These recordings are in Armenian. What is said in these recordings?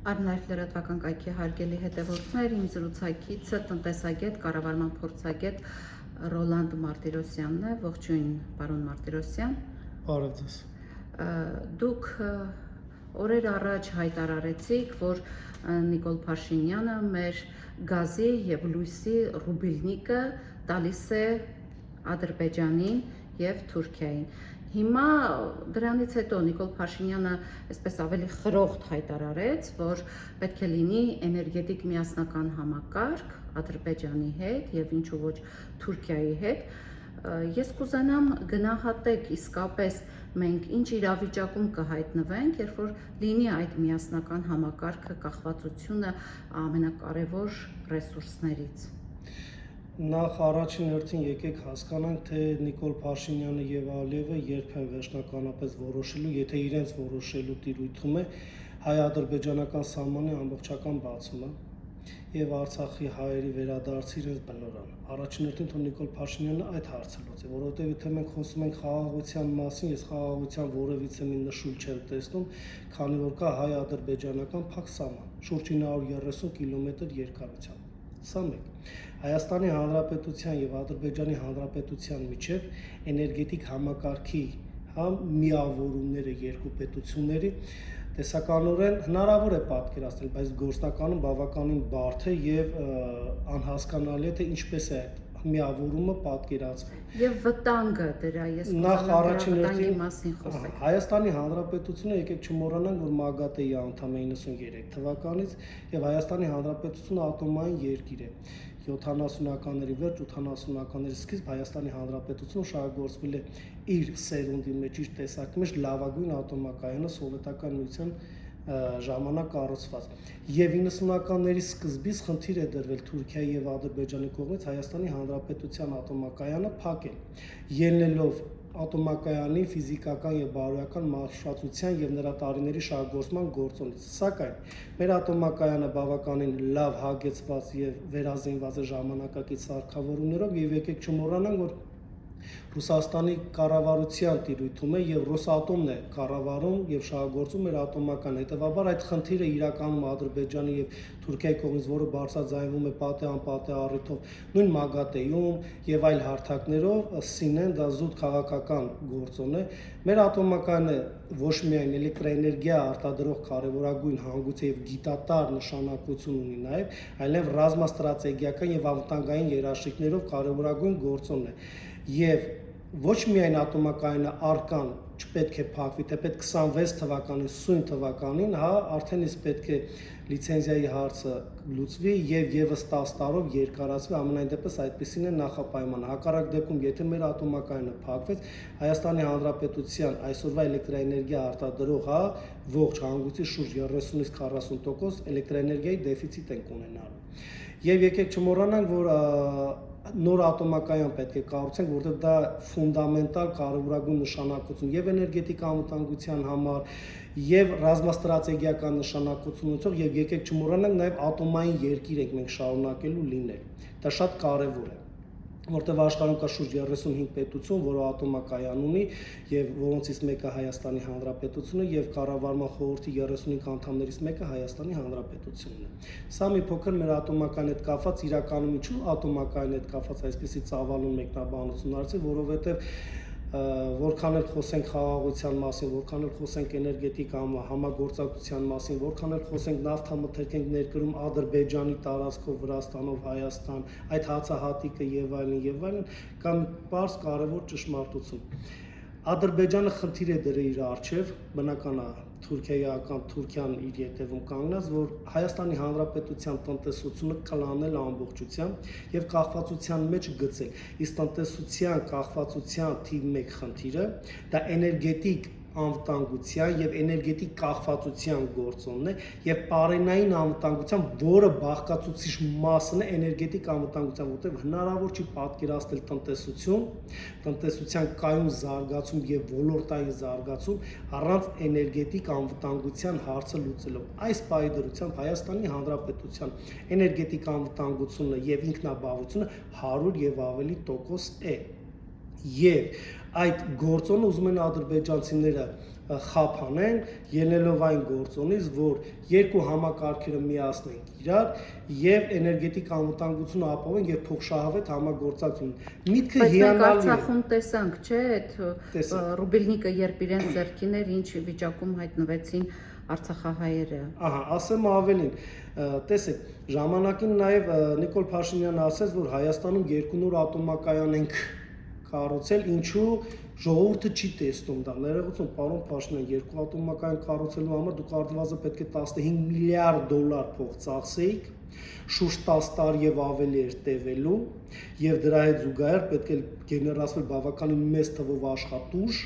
Արնայվ լրատվական կայքի հարգելի հետևորդներ, իմ զրուցակիցը տնտեսագետ, կառավարման փորձագետ Ռոլանդ Մարտիրոսյանն է, ողջույն պարոն Մարտիրոսյան։ Բարև ձեզ։ Դուք օրեր առաջ հայտարարեցիք, որ Նիկոլ Փաշինյանը մեր գազի եւ լույսի ռուբիլնիկը տալիս է Ադրբեջանին եւ Թուրքիային։ Հիմա դրանից հետո Նիկոլ Փաշինյանը այսպես ավելի խրոխտ հայտարարեց, որ պետք է լինի էներգետիկ միասնական համակարգ Ադրբեջանի հետ եւ ինչու ոչ Թուրքիայի հետ։ Ես կուզենամ գնահատեք իսկապես մենք ինչ իրավիճակում կհայտնվենք, երբ որ լինի այդ միասնական համակարգը, կախվածությունը ամենակարևոր ռեսուրսներից։ Նախ առաջին հերթին եկեք հասկանանք, թե Նիկոլ Փաշինյանը եւ Ալիևը երբ են վերջնականապես որոշելու, եթե իրենց որոշելու տիրույթում է հայ-ադրբեջանական սահմանի ամբողջական բացումը եւ Արցախի հայերի վերադարձը իրենց բնորան։ Առաջին հերթին թող Նիկոլ Փաշինյանը այդ հարցը լուծի, որովհետեւ եթե մենք խոսում ենք խաղաղության մասին, ես խաղաղության որևիցե մի նշույլ չեմ տեսնում, քանի որ կա հայ-ադրբեջանական փակ սահման, շուրջ 930 կիլոմետր երկարությամբ։ Սա մեկ։ Հայաստանի Հանրապետության եւ Ադրբեջանի Հանրապետության միջև էներգետիկ համակարգի միավորումները երկու պետությունների տեսականորեն հնարավոր է պատկերացնել, բայց գործնականում բավականին բարդ է եւ անհասկանալի է, թե ինչպես է այդ միավորումը պատկերացվում։ Եվ վտանգը դրա ես նախ առաջին հերթին մասին խոսեք։ Հայաստանի Հանրապետությունը եկեք չմոռանանք, որ ՄԱԳԱՏԷ-ի անդամ է 93 թվականից եւ Հայաստանի Հանրապետությունը ատոմային երկիր է։ 70-ականների վերջ, 80-ականների սկիզբ Հայաստանի Հանրապետությունը շահագործվել է իր սերունդի մեջ, իր տեսակի մեջ լավագույն ատոմակայանը սովետական միության ժամանակ կառուցված։ Եվ 90-ականների սկզբից խնդիր է դրվել Թուրքիայի եւ Ադրբեջանի կողմից Հայաստանի Հանրապետության ատոմակայանը փակել, ելնելով ատոմակայանի ֆիզիկական եւ բարոյական մաշվածության եւ նրա տարիների շահագործման գործոնից։ Սակայն մեր ատոմակայանը բավականին լավ հագեցված եւ վերազինված է ժամանակակից սարքավորումներով եւ եկեք չմոռանանք, որ Ռուսաստանի կառավարության տիրույթում է եւ Ռոսատոմն է կառավարում եւ շահագործում մեր ատոմական։ Հետեւաբար այդ խնդիրը իրականում Ադրբեջանի եւ Թուրքիայի կողմից, որը բարձրաձայնվում է պատե առիթով նույն ՄԱԳԱՏԵ-ում եւ այլ հարթակներով, սինեն դա զուտ քաղաքական գործոն է։ Մեր ատոմականը ոչ միայն էլեկտրաէներգիա արտադրող կարևորագույն հանգույց եւ գիտատար նշանակություն ունի նաեւ, այլև ռազմաստրատեգիական եւ անվտանգային երաշխիքներով կարևորագույն գործոն է։ Եվ ոչ միայն ատոմակայանը արկան չպետք է փակվի, թեպետ 26 թվականին, սույն թվականին, արդեն իսկ պետք է լիցենզիայի հարցը լուծվի եւ եւս 10 տարով երկարացվի, ամենայն դեպս այդպեսին է նախապայմանը։ Հակառակ դեպքում, եթե մեր ատոմակայանը փակվեց, Հայաստանի Հանրապետության այսօրվա էլեկտրաէներգիա արտադրող ողջ հանգույցի շուրջ 30-ից 40% էլեկտրաէներգիայի դեֆիցիտ ենք ունենալու։ Եվ եկեք չմոռանանք, որ նոր ատոմակայան պետք է կառուցենք, որտեղ դա ֆունդամենտալ կարևորագույն նշանակություն եւ էներգետիկ անվտանգության համար, եւ ռազմաստրատեգիական նշանակություն ունեցող եւ եկեք չմոռանանք նաեւ ատոմային երկիր ենք մենք շարունակելու լինել։ Դա շատ կարևոր է, որտեղ աշխարհում կա շուրջ 35 պետություն, որը ատոմակայան ունի եւ որոնցից մեկը Հայաստանի Հանրապետությունը եւ կառավարման խորհրդի 35 անդամներից մեկը Հայաստանի Հանրապետությունն է։ Սա մի փոքր մեր ատոմակայան հետ կապված իրականում ինչու ատոմակայան հետ կապված այսպեսի ծավալուն մեկնաբանություն արեցի, որովհետեւ որքան էլ խոսենք խաղաղության մասին, որքան էլ խոսենք էներգետիկ համագործակցության մասին, որքան էլ խոսենք նավթամթերքենք ներկրում Ադրբեջանի տարածքով, Վրաստանով, Հայաստան, այդ հացահատիկը եւ այլն, կամ պարզ կարևոր ճշմարտություն։ Ադրբեջանը խնդիր է դրել իր առջև, բնական է Թուրքիան իր ետևում կանգնած, որ Հայաստանի Հանրապետության տնտեսությունը կլանել ամբողջությամբ եւ կախվածության մեջ գցել։ Իսկ տնտեսության կախվածության թիվ 1 խնդիրը դա էներգետիկ անվտանգության եւ էներգետիկ կախվածության գործոնն է եւ պարենային անվտանգության, որը բաղկացուցիչ մասն է էներգետիկ անվտանգության, որտեղ հնարավոր չի պատկերացնել տնտեսության կայուն զարգացում եւ ոլորտային զարգացում առանց էներգետիկ անվտանգության հարցը լուծելով։ Այս պահի դրությամբ Հայաստանի Հանրապետության էներգետիկ անվտանգությունը եւ ինքնաբավությունը 100 եւ ավելի տոկոս է։ Եվ այդ գործոնը ուզում են ադրբեջանցիները խափանեն, ելնելով այն գործոնից, որ երկու համակարգերը միացնենք իրար եւ էներգետիկ անվտանգությունը ապահովեն եւ փոխշահավետ համագործակցություն։ Միտքը Բայց մենք հիանալի է։ Արցախում տեսանք, չէ, այդ Տեսանք։ ռուբելնիկը երբ իրենց ձեռքին էր, ինչ վիճակում հայտնվեցին արցախահայերը։ Ահա, ասեմ ավելին, տեսեք, ժամանակին նաև Նիկոլ Փաշինյանը ասաց, որ Հայաստանում երկու նոր ատոմակայան ենք կառուցել, ինչու ժողովուրդը չի տեսնում դա։ Ներողություն, պարոն Փաշինյան, երկու ատոմակայան կառուցելու համար դուք արդյունավետ պետք է 15 միլիարդ դոլար փող ծախսեիք, շուրջ 10 տարի եւ ավելի էր տևելու, եւ դրա հետ զուգահեռ պետք է գեներացվել բավականին մեծ թվով աշխատուժ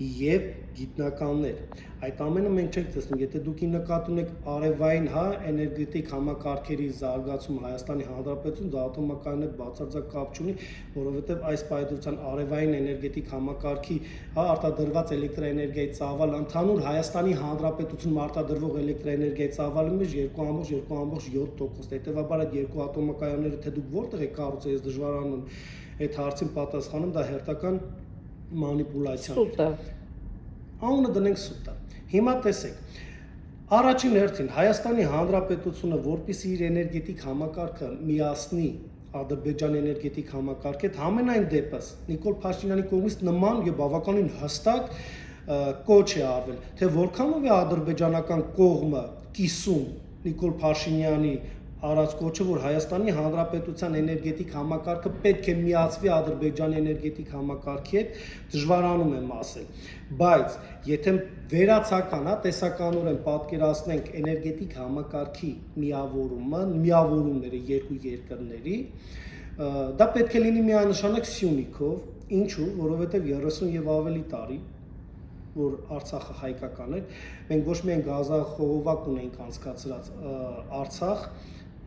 եւ գիտնականներ։ Այդ ամենը մենք չենք տեսնում, եթե դուք նկատի ունեք արևային, էներգետիկ համակարգերի զարգացումը Հայաստանի Հանրապետությունում, դա ատոմակայանն հետ բացարձակ կապ չունի, որովհետեւ այս պայծառության արևային էներգետիկ համակարգի, արտադրված էլեկտրաէներգիայի ծավալը ընդհանուր Հայաստանի Հանրապետությունում արտադրվող էլեկտրաէներգիայի ծավալի մեջ 2.7%-ն է։ Հետևաբար այդ երկու ատոմակայանները թե դուք որտեղ եք կառուցել, ես դժվարանում այդ հարցին պատասխանում, դա հերթական մանիպուլյացիա է։ Սուտը։ Անունը դնենք սուտը։ Հիմա տեսեք, առաջին հերթին Հայաստանի Հանրապետությունը, որպեսզի իր էներգետիկ համակարգը միացնի Ադրբեջանի էներգետիկ համակարգի հետ, համենայն դեպս Նիկոլ Փաշինյանի կողմից նման եւ բավականին հստակ կոչ է արվել, թե որքանով է ադրբեջանական կողմը կիսում Նիկոլ Փաշինյանի արած կոչը, որ Հայաստանի Հանրապետության էներգետիկ համակարգը պետք է միացվի Ադրբեջանի էներգետիկ համակարգի հետ, դժվարանում եմ ասել, բայց եթե վերացական, տեսականորեն պատկերացնենք էներգետիկ համակարգի միավորումները երկու երկրների, դա պետք է լինի միանշանակ Սյունիքով, ինչու, որովհետև 30 եւ ավելի տարի որ Արցախը հայկական էր, մենք ոչ միայն գազախողովակ ունենք անցկացրած Արցախ,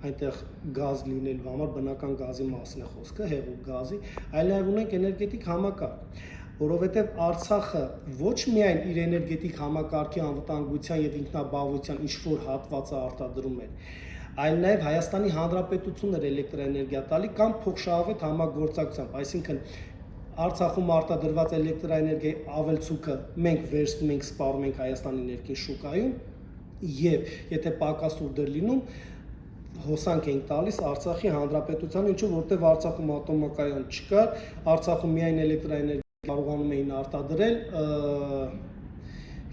այնտեղ գազ լինելու համար բնական գազի մասն է խոսքը, հեղուկ գազի, այլ նաև ունենք էներգետիկ համակարգ, որովհետև Արցախը ոչ միայն իր էներգետիկ համակարգի անվտանգության եւ ինքնաբավության ինչ-որ հատվածը արտադրում էր, այլ նաև Հայաստանի Հանրապետությունն էր էլեկտրաէներգիա տալի կամ փոխշահավետ համագործակցությամբ, այսինքն Արցախում արտադրված էլեկտրաէներգիայի ավելցուկը մենք վերցնում ենք, սպառում ենք Հայաստանի ներքին շուկայում եւ եթե պակաս ուր դեր լինում հոսանք ենք տալիս Արցախի Հանրապետությանը, ինչու որտեվ Արցախում ատոմակայան չկար, Արցախում միայն էլեկտրաէներգիա կարողանում էին արտադրել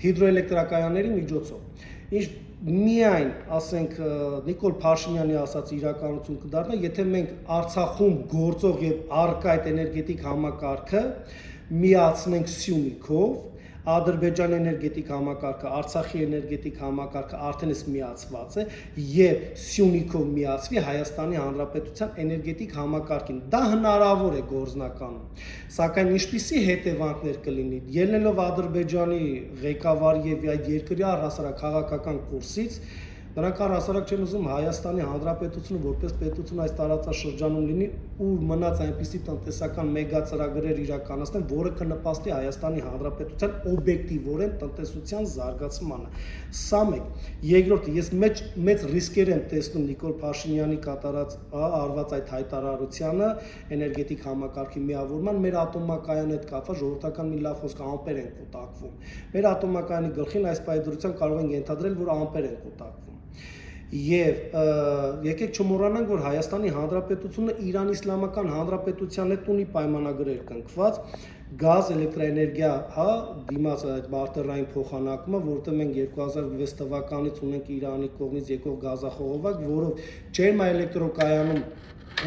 հիդրոէլեկտրակայանների միջոցով։ Ինչ միայն, ասենք, Նիկոլ Փաշինյանի ասած իրականություն կդառնա, եթե մենք Արցախում գործող եւ առկա այդ էներգետիկ համակարգը միացնենք Սյունիքով, Ադրբեջանի էներգետիկ համակարգը, Արցախի էներգետիկ համակարգը արդեն իսկ միացված է եւ Սյունիքով միացվի Հայաստանի Հանրապետության էներգետիկ համակարգին։ Դա հնարավոր է գործնականում։ Սակայն ինչպիսի հետևանքներ կլինի, ելնելով Ադրբեջանի ղեկավարի եւ այդ երկրի առհասարակ քաղաքական կուրսից, նրանք առհասարակ չեն ուզում Հայաստանի Հանրապետությունը որպես պետություն այս տարածաշրջանում լինի ու մնաց այնպիսի տնտեսական մեգա ծրագրեր իրականացնեն, որը կնպաստի Հայաստանի Հանրապետության օբյեկտիվորեն տնտեսության զարգացմանը։ Սա մեկ։ Երկրորդը, ես մեծ ռիսկեր եմ տեսնում Նիկոլ Փաշինյանի կատարած արված այդ հայտարարությանը էներգետիկ համակարգի միավորման, մեր ատոմակայանի հետ կապված ժողովրդական մի լավ խոսք ամպեր են կուտակվում։ Մեր ատոմակայանի գլխին այս պայծառության կարող են ենթադրել, որ ամպեր են կուտակվում։ Եվ եկեք չմոռանանք, որ Հայաստանի Հանրապետությունը Իրանի Իսլամական Հանրապետության հետ ունի պայմանագրեր կնքված գազ, էլեկտրաէներգիա, դիմաց այդ բարտերային փոխանակումը, որտեղ մենք 2006 թվականից ունենք Իրանի կողմից եկող գազախողովակ, որով ջերմաէլեկտրոկայանում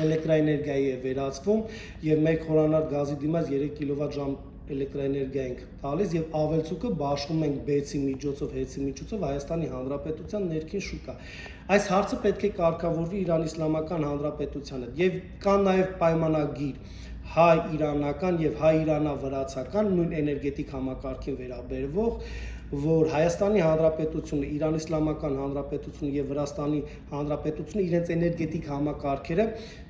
էլեկտրաէներգիայի է վերածվում եւ մեկ խորանարդ գազի դիմաց 3 կիլովատ/ժամ էլեկտրաէներգիա ենք տալիս եւ ավելցուկը բաշխում ենք բեցի միջոցով, հեծի միջոցով Հայաստանի Հանրապետության ներքին շուկա։ Այս հարցը պետք է կարգավորվի Իրանի Իսլամական Հանրապետության հետ եւ կա նաեւ պայմանագիր հայ-իրանական եւ հայ-իրանա-վրացական նույն էներգետիկ համակարգին վերաբերվող, որ Հայաստանի Հանրապետությունը, Իրանի Իսլամական Հանրապետությունը եւ Վրաստանի Հանրապետությունը իրենց էներգետիկ համակարգերը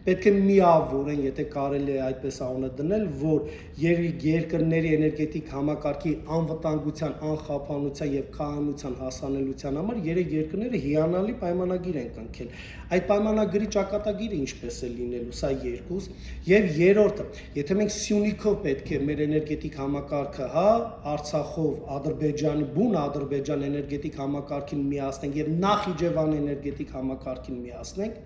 պետք է միավորեն, եթե կարելի է այդպես անունը դնել, որ երկրների էներգետիկ համակարգի անվտանգության, անխափանության եւ կայունության հասանելիության համար երեք երկրները հիանալի պայմանագիր են կնքել։ Այդ պայմանագրի ճակատագիրը ինչպես է լինելու, սա երկուս, եւ երրորդը, եթե մենք Սյունիքով պետք է մեր էներգետիկ համակարգը, Արցախով, Ադրբեջանի, բուն Ադրբեջան էներգետիկ համակարգին միացնենք եւ Նախիջևան էներգետիկ համակարգին միացնենք,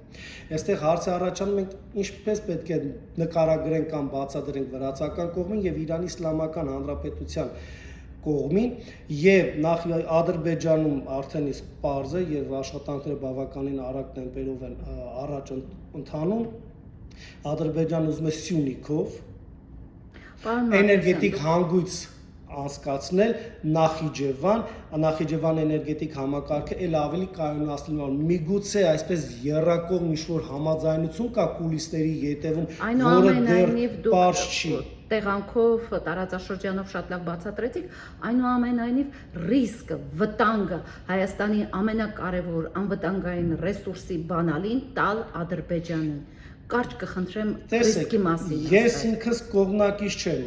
այստեղ հարցը առաջանում ենք ինչպես պետք է նկարագրենք կամ բացատրենք վրացական կողմին եւ Իրանի Իսլամական Հանրապետության կողմին եւ Ադրբեջանում արդեն իսկ պարզ է եւ աշխատանքները բավականին արագ տեմպերով են առաջ ընթանում Ադրբեջանը ուզում է Սյունիքով էներգետիկ հանգույց անցկացնել Նախիջևան էներգետիկ համակարգը էլ ավելի կայունացնելու միգուցե այսպես երրակողմ ինչ-որ համաձայնություն կա կուլիսների ետևում, որը դեռ պարզ չի։ Տեղանքով, տարածաշրջանով շատ լավ բացատրեցիք, այնուամենայնիվ ռիսկը, վտանգը Հայաստանի ամենակարևոր անվտանգային ռեսուրսի բանալին տալ Ադրբեջանին։ Կարճ կխնդրեմ ռիսկի մասին։ Ես ինքս կողմնակից չեմ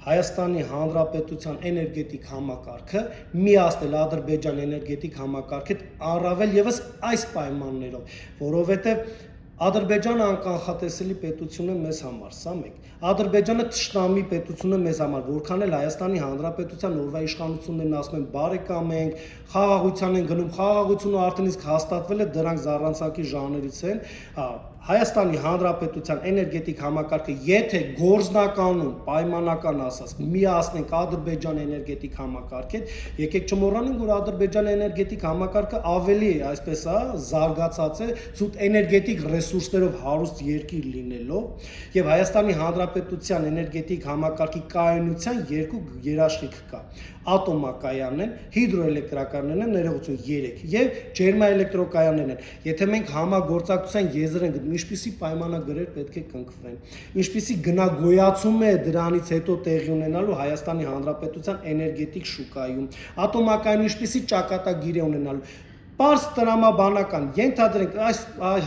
Հայաստանի Հանրապետության էներգետիկ համակարգը միացնել Ադրբեջան էներգետիկ համակարգի հետ առավել եւս այս պայմաններով, որովհետեւ Ադրբեջանը անկանխատեսելի պետություն է մեզ համար, սա մեկ։ Ադրբեջանը թշնամի պետություն է մեզ համար, որքան էլ Հայաստանի Հանրապետության օրվա իշխանություններն ասում են բարեկամ ենք, խաղաղության են գնում, խաղաղությունը արդեն իսկ հաստատվել է, դրանք զառանցակի ժանրից են, Հայաստանի Հանրապետության էներգետիկ համակարգը, եթե գործնականում պայմանական ասած միացնենք Ադրբեջան էներգետիկ համակարգի հետ, եկեք չմոռանանք, որ Ադրբեջան էներգետիկ համակարգը ավելի այսպես զարգացած է զուտ էներգետիկ ռեսուրսներով հարուստ երկիր լինելով եւ Հայաստանի Հանրապետության էներգետիկ համակարգի կայունության երկու երաշխիք կա ատոմակայանն են, հիդրոէլեկտրակայաններն են, ներողություն 3 եւ ջերմաէլեկտրոկայաններն են։ Եթե մենք համագործակցության եզր ենք ինչպիսի պայմանագրեր պետք է կնքվեն, ինչպիսի գնագոյացում է դրանից հետո տեղի ունենալու Հայաստանի Հանրապետության էներգետիկ շուկայում, ատոմակայան ինչպիսի ճակատագիր է ունենալու Պարզ տրամաբանական ենթադրենք այս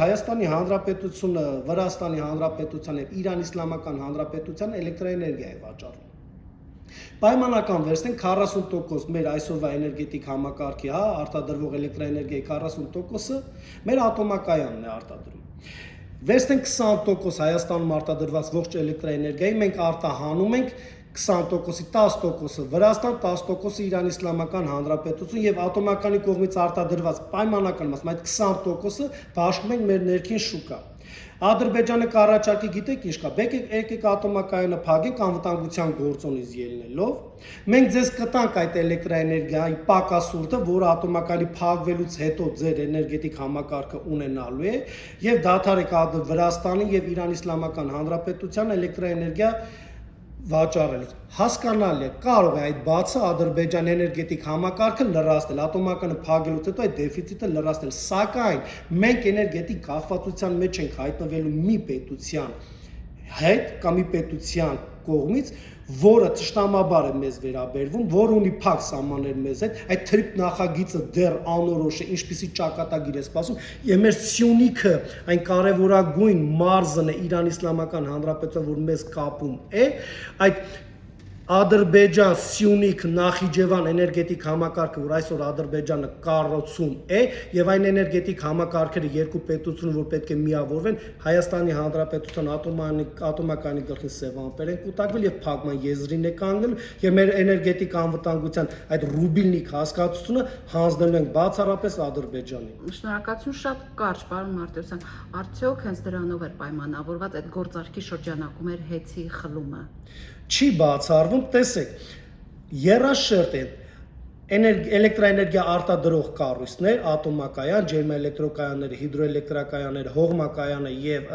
Հայաստանի Հանրապետությունը, Վրաստանի Հանրապետության եւ Իրան Իսլամական Հանրապետության էլեկտրաէներգիա է վաճառում։ Պայմանական վերցնենք 40% մեր այսօրվա էներգետիկ համակարգի, արտադրվող էլեկտրաէներգիայի 40%-ը մեր ատոմակայանն է արտադրում։ Վերցնենք 20% Հայաստանում արտադրված ողջ էլեկտրաէներգիայի մենք արտահանում ենք 20%-ի 10%-ը Վրաստան, 10%-ը Իրան Իսլամական Հանրապետություն եւ ատոմականի կողմից արտադրված պայմանական մաս, այդ 20%-ը բաշխում ենք մեր ներքին շուկա։ Ադրբեջանը կառաջարկի գիտեք ինչ կա, եկեք ատոմակայանը փակենք անվտանգության գործոնից ելնելով։ Մենք ձեզ կտանք այդ էլեկտրաէներգիայի պակասուրդը, որը ատոմակայանի փակվելուց հետո ձեր էներգետիկ համակարգը ունենալու է եւ դադարեք Վրաստանի եւ Իրան Իսլամական Հանրապետության էլեկտրաէներգիա վաճառելուց հասկանալի է կարող է այդ բացը Ադրբեջան էներգետիկ համակարգը լրացնել ատոմականը փակելուց հետո այդ դեֆիցիտը լրացնել սակայն մենք էներգետիկ կախվածության մեջ ենք հայտնվելու մի պետության հետ կամ մի պետության կողմից որը ճշտամաբար է մեզ վերաբերվում, որ ունի փակ սահմաններ մեզ հետ, այդ թրիփ նախագիծը դեռ անորոշ է, ինչպիսի ճակատագիր է սպասում, եւ մեր Սյունիքը այն կարևորագույն մարզն է Իրան Իսլամական Հանրապետության, որ մեզ կապում է, այդ Ադրբեջան, Սյունիք, Նախիջևան էներգետիկ համակարգը, որ այսօր Ադրբեջանը կառուցում է, եւ այն էներգետիկ համակարգերը երկու պետություն, որ պետք է միավորվեն, Հայաստանի Հանրապետության ատոմակայանի գլխին սև ամպեր են կուտակվել եւ փակման եզրին է կանգնել, եւ մեր էներգետիկ անվտանգության այդ ռուբիլնիկ հասկացությունը հանձնելու են բացառապես Ադրբեջանին։ Շնորհակալություն, շատ կարճ, պարոն Մարտիրոսյան, արդյոք հենց դրանով էր պայմանավորված այդ գործարքի շրջանակում էր հեծի խլումը։ Չի բացառվում, տեսեք, երաշերտ են էլեկտրաէներգիա արտադրող կառույցներ, ատոմակայան, ջերմաէլեկտրոկայանները, հիդրոէլեկտրակայանները, հողմակայանը եւ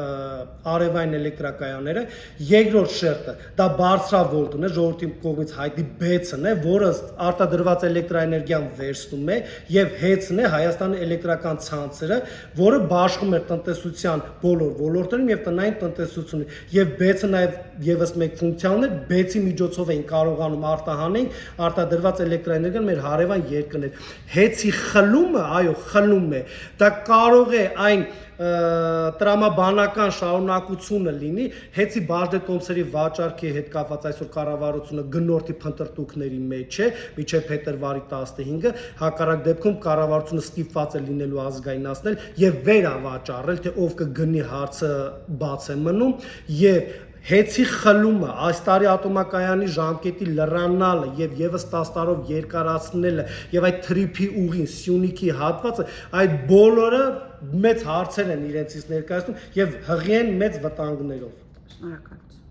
արևային էլեկտրակայանները, երկրորդ շերտը դա բարձրավոլտն է, ժողովրդի կողմից հայտնի բեցն է, որը արտադրված էլեկտրաէներգիան վերցնում է եւ հեծն է Հայաստանի էլեկտրական ցանցերը, որը բաշխում է տնտեսության բոլոր ոլորտերում եւ տնային տնտեսությունում եւ բեցը նաեւ եւս մեկ ֆունկցիան է, բեցի միջոցով են կարողանում արտահանել արտադրված էլեկտրաէներգիան մեր մեր հարևան երկրներ։ Հեցի խլումը, այո, խլում է։ Դա կարող է այն տրամաբանական շարունակությունը լինի, հեցի բաժնետոմսերի վաճառքի հետ կապված այսօր կառավարությունը գնորդի փնտրտուքների մեջ է, մինչև փետրվարի 15-ը, հակառակ դեպքում կառավարությունը ստիպված է լինելու ազգայնացնել եւ վերավաճառել, թե ով կգնի հարցը բաց է մնում եւ Հեցի խլումը, այս տարի ատոմակայանի ժամկետի լրանալը եւ եւս 10 տարով երկարացնելը եւ այդ թրիփի ուղին Սյունիքի հատվածը, այդ բոլորը մեծ հարցեր են իրենցից ներկայացնում եւ հղի են մեծ վտանգներով։ Շնորհակալություն։